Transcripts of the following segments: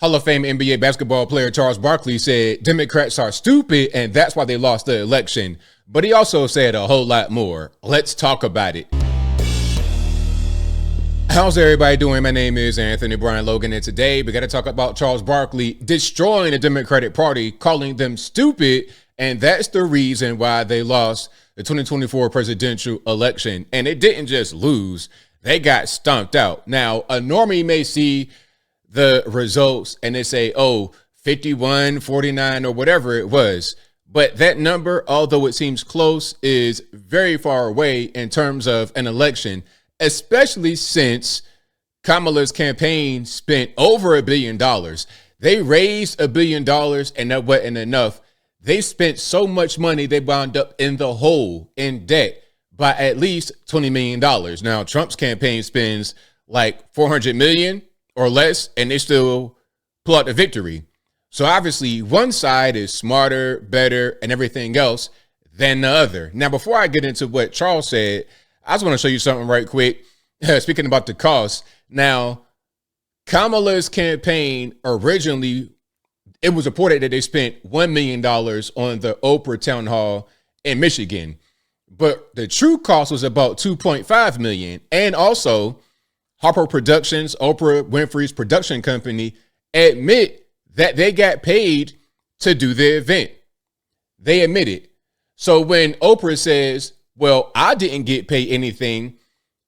Hall of Fame NBA basketball player Charles Barkley said Democrats are stupid and that's why they lost the election. But he also said a whole lot more. Let's talk about it. How's everybody doing? My name is Anthony Brian Logan, and today we got to talk about Charles Barkley destroying the Democratic Party, calling them stupid, and that's the reason why they lost the 2024 presidential election. And they didn't just lose, they got stomped out. Now, a normie may see the results and they say, oh, 51, 49, or whatever it was. But that number, although it seems close, is very far away in terms of an election, especially since Kamala's campaign spent over $1 billion. They raised $1 billion and that wasn't enough. They spent so much money, they wound up in the hole in debt by at least $20 million. Now, Trump's campaign spends like $400 million or less, and they still pull out the victory. So obviously one side is smarter, better, and everything else than the other. Now, before I get into what Charles said, I just want to show you something right quick. Speaking about the cost. Now, Kamala's campaign originally, it was reported that they spent $1 million on the Oprah town hall in Michigan. But the true cost was about $2.5 million. And also, Harper Productions, Oprah Winfrey's production company, admit that they got paid to do the event. They admit it. So when Oprah says, well, I didn't get paid anything,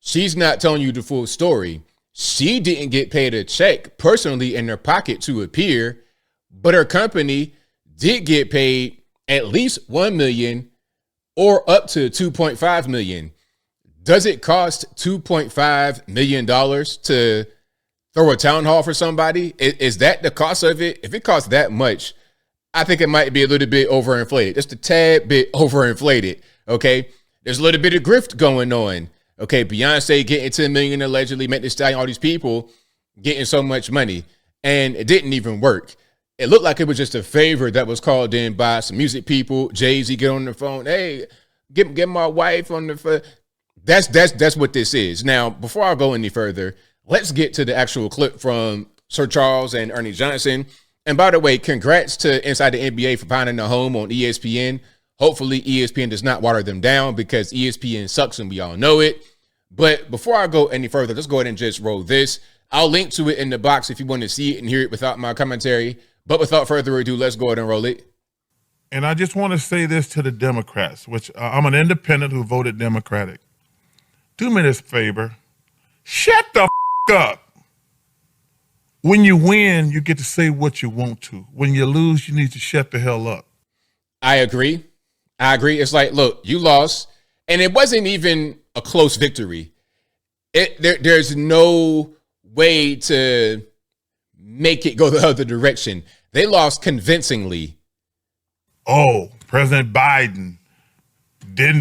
she's not telling you the full story. She didn't get paid a check personally in her pocket to appear, but her company did get paid at least $1 million or up to $2.5 million. Does it cost $2.5 million to throw a town hall for somebody? Is that the cost of it? If it costs that much, I think it might be a little bit overinflated, just a tad bit overinflated, okay? There's a little bit of grift going on. Okay, Beyonce getting 10 million allegedly, Megan Thee Stallion, all these people getting so much money, and it didn't even work. It looked like it was just a favor that was called in by some music people. Jay-Z get on the phone, hey, get my wife on the phone. That's what this is. Now, before I go any further, let's get to the actual clip from Sir Charles and Ernie Johnson. And by the way, congrats to Inside the NBA for finding a home on ESPN. Hopefully ESPN does not water them down because ESPN sucks and we all know it. But before I go any further, let's go ahead and just roll this. I'll link to it in the box if you want to see it and hear it without my commentary. But without further ado, let's go ahead and roll it. And I just want to say this to the Democrats, which I'm an independent who voted Democratic. Do me this favor. Shut the up. When you win, you get to say what you want to. When you lose, you need to shut the hell up. I agree. It's like, look, you lost, and it wasn't even a close victory. There's no way to make it go the other direction. They lost convincingly. Oh, President Biden they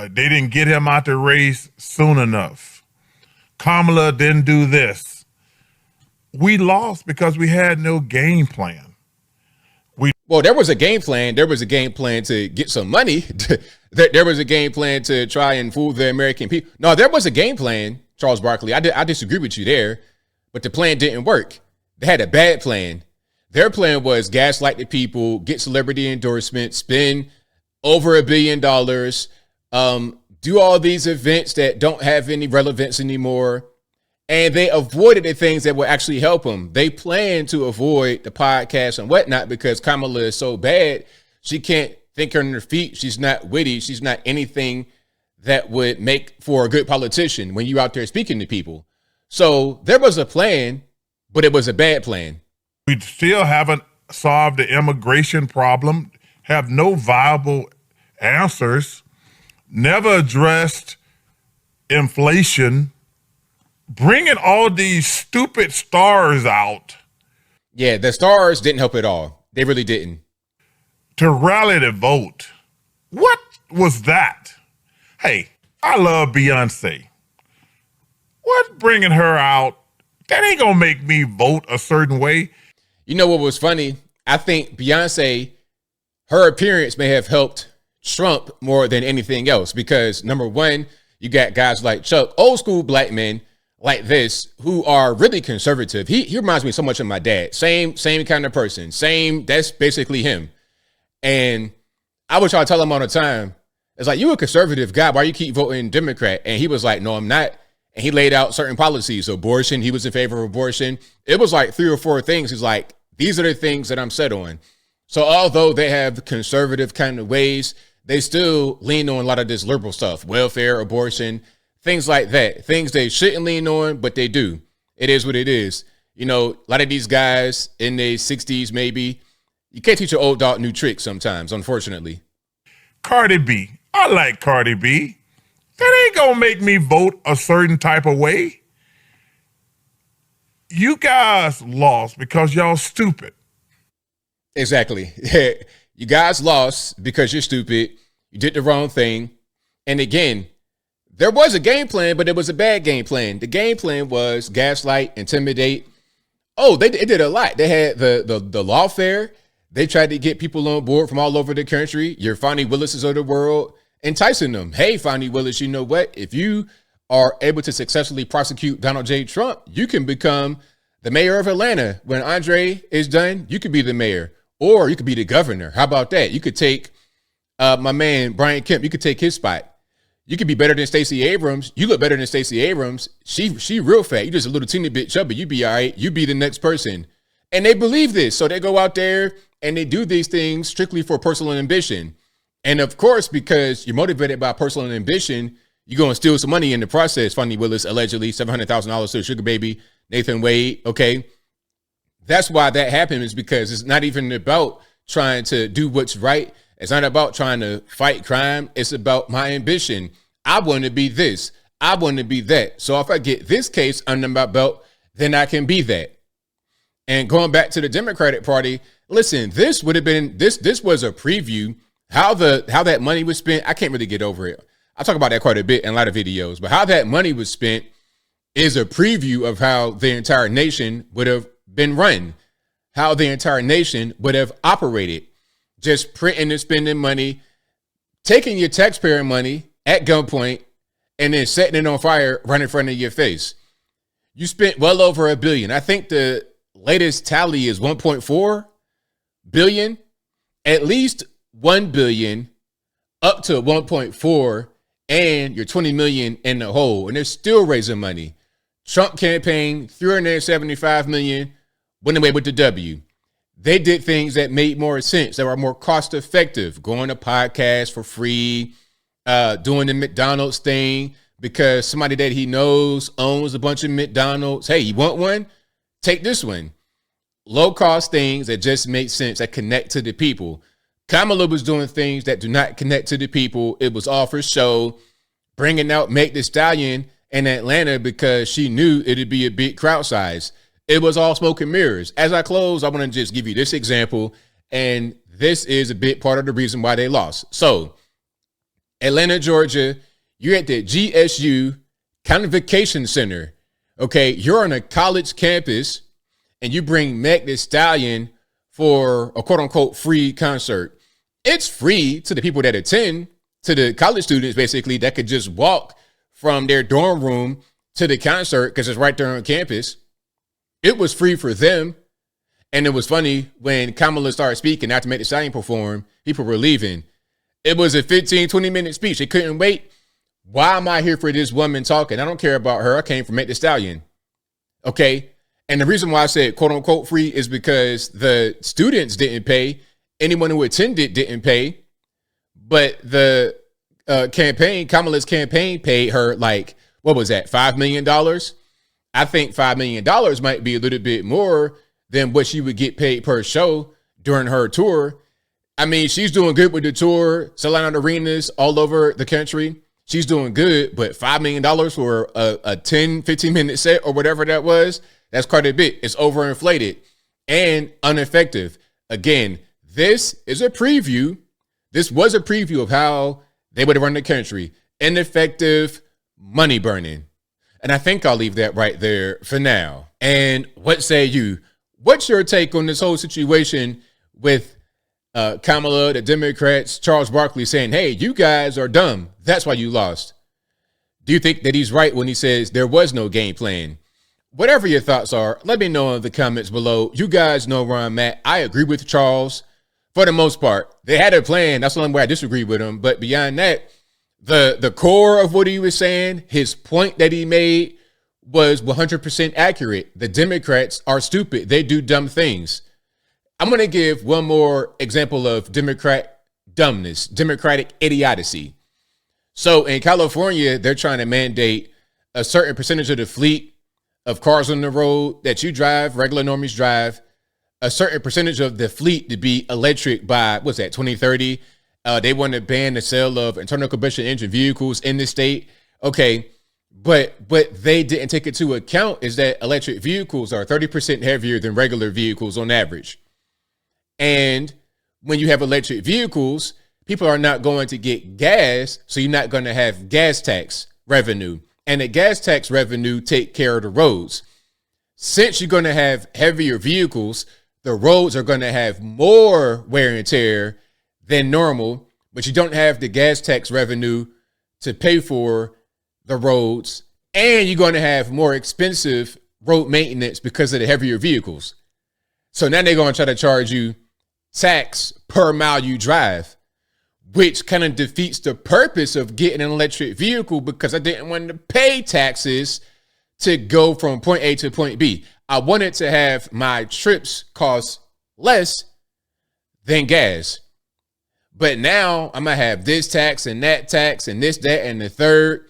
didn't get him out the race soon enough. Kamala didn't do this. We lost because we had no game plan. Well, there was a game plan. There was a game plan to get some money. There was a game plan to try and fool the American people. No, there was a game plan, Charles Barkley. I disagree with you there, but the plan didn't work. They had a bad plan. Their plan was gaslight the people, get celebrity endorsements, spend over $1 billion, do all these events that don't have any relevance anymore. And they avoided the things that would actually help them. They planned to avoid the podcast and whatnot because Kamala is so bad. She can't think on her feet. She's not witty. She's not anything that would make for a good politician when you're out there speaking to people. So there was a plan, but it was a bad plan. We still haven't solved the immigration problem, have no viable answers, never addressed inflation, bringing all these stupid stars out. Yeah, the stars didn't help at all. They really didn't. To rally the vote. What was that? Hey, I love Beyonce. What bringing her out? That ain't gonna make me vote a certain way. You know what was funny? I think Beyonce, her appearance may have helped Trump more than anything else because number one, you got guys like Chuck, old school black men like this who are really conservative. He reminds me so much of my dad. Same kind of person. That's basically him. And I would try to tell him all the time, it's like, you a conservative guy, why you keep voting Democrat? And he was like, no, I'm not. And he laid out certain policies. Abortion, he was in favor of abortion. It was like 3 or 4 things. He's like, these are the things that I'm set on. So although they have conservative kind of ways, they still lean on a lot of this liberal stuff, welfare, abortion, things like that. Things they shouldn't lean on, but they do. It is what it is. You know, a lot of these guys in their 60s, maybe, you can't teach an old dog new tricks sometimes, unfortunately. Cardi B. I like Cardi B. That ain't gonna make me vote a certain type of way. You guys lost because y'all stupid. Exactly. You guys lost because you're stupid. You did the wrong thing. And again, there was a game plan, but it was a bad game plan. The game plan was gaslight, intimidate. Oh, they did a lot. They had the lawfare. They tried to get people on board from all over the country. Your Fonnie Willis's of the world, enticing them. Hey, Fonnie Willis, you know what? If you are able to successfully prosecute Donald J. Trump, you can become the mayor of Atlanta. When Andre is done, you could be the mayor, or you could be the governor. How about that? You could take my man, Brian Kemp. You could take his spot. You could be better than Stacey Abrams. You look better than Stacey Abrams. She real fat. You just a little teeny bit chubby. You be all right. You be the next person. And they believe this. So they go out there and they do these things strictly for personal ambition. And of course, because you're motivated by personal ambition, you're going to steal some money in the process. Fonnie Willis, allegedly $700,000 to a sugar baby, Nathan Wade. Okay. That's why that happened, is because it's not even about trying to do what's right. It's not about trying to fight crime. It's about my ambition. I want to be this. I want to be that. So if I get this case under my belt, then I can be that. And going back to the Democratic Party, listen, this would have been, this was a preview. How that money was spent, I can't really get over it. I talk about that quite a bit in a lot of videos, but how that money was spent is a preview of how the entire nation would have been run, how the entire nation would have operated. Just printing and spending money, taking your taxpayer money at gunpoint, and then setting it on fire right in front of your face. You spent well over $1 billion. I think the latest tally is 1.4 billion, at least 1 billion up to 1.4, and you're 20 million in the hole, and they're still raising money. Trump campaign, 375 million, went away with the W. They did things that made more sense, that were more cost effective, going to podcasts for free, doing the McDonald's thing because somebody that he knows owns a bunch of McDonald's. Hey, you want one? Take this one. Low cost things that just make sense, that connect to the people. Kamala was doing things that do not connect to the people. It was all for show, bringing out Meg Thee Stallion in Atlanta because she knew it'd be a big crowd size. It was all smoke and mirrors. As I close, I want to just give you this example, and this is a big part of the reason why they lost. So, Atlanta, Georgia, you're at the GSU Convocation Center. Okay, you're on a college campus, and you bring Meg Thee Stallion for a quote-unquote free concert. It's free to the people that attend, to the college students, basically, that could just walk from their dorm room to the concert because it's right there on campus. It was free for them. And it was funny when Kamala started speaking after Meg Thee Stallion performed, people were leaving. It was a 15, 20-minute speech. They couldn't wait. Why am I here for this woman talking? I don't care about her. I came from Meg Thee Stallion. Okay. And the reason why I said quote unquote free is because the students didn't pay. Anyone who attended didn't pay. But the campaign, Kamala's campaign paid her like, what was that, $5 million? I think $5 million might be a little bit more than what she would get paid per show during her tour. I mean, she's doing good with the tour, selling out arenas all over the country. She's doing good, but $5 million for a 10, 15-minute set or whatever that was, that's quite a bit. It's overinflated and ineffective. Again, this is a preview. This was a preview of how they would run the country. Ineffective, money burning. And I think I'll leave that right there for now. And what say you? What's your take on this whole situation with Kamala, the Democrats, Charles Barkley saying, hey, you guys are dumb. That's why you lost. Do you think that he's right when he says there was no game plan? Whatever your thoughts are, let me know in the comments below. You guys know where I'm at. I agree with Charles for the most part. They had a plan. That's the only way I disagree with him. But beyond that, the core of what he was saying, his point that he made was 100% accurate. The Democrats are stupid. They do dumb things. I'm going to give one more example of Democrat dumbness, Democratic idiocy. So in California, they're trying to mandate a certain percentage of the fleet of cars on the road that you drive, regular normies drive, a certain percentage of the fleet to be electric by, what's that, 2030? They want to ban the sale of internal combustion engine vehicles in the state. Okay, but what they didn't take into account is that electric vehicles are 30% heavier than regular vehicles on average. And when you have electric vehicles, people are not going to get gas, so you're not going to have gas tax revenue. And the gas tax revenue take care of the roads. Since you're going to have heavier vehicles, the roads are going to have more wear and tear than normal, but you don't have the gas tax revenue to pay for the roads, and you're going to have more expensive road maintenance because of the heavier vehicles. So now they're going to try to charge you tax per mile you drive, which kind of defeats the purpose of getting an electric vehicle, because I didn't want to pay taxes to go from point A to point B. I wanted to have my trips cost less than gas. But now I'm going to have this tax and that tax and this, that, and the third.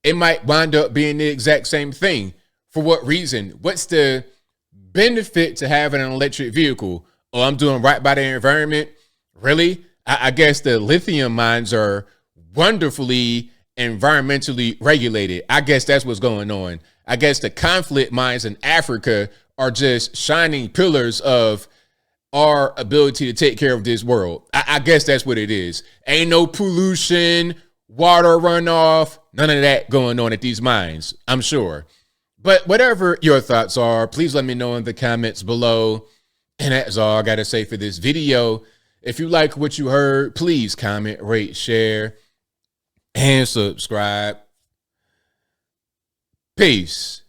It might wind up being the exact same thing. For what reason? What's the benefit to having an electric vehicle? Oh, I'm doing right by the environment. Really? I guess the lithium mines are wonderfully environmentally regulated. I guess that's what's going on. I guess the conflict mines in Africa are just shining pillars of our ability to take care of this world. I guess that's what it is. Ain't no pollution, water runoff, none of that going on at these mines, I'm sure. But whatever your thoughts are, please let me know in the comments below. And that's all I got to say for this video. If you like what you heard, please comment, rate, share, and subscribe. Peace.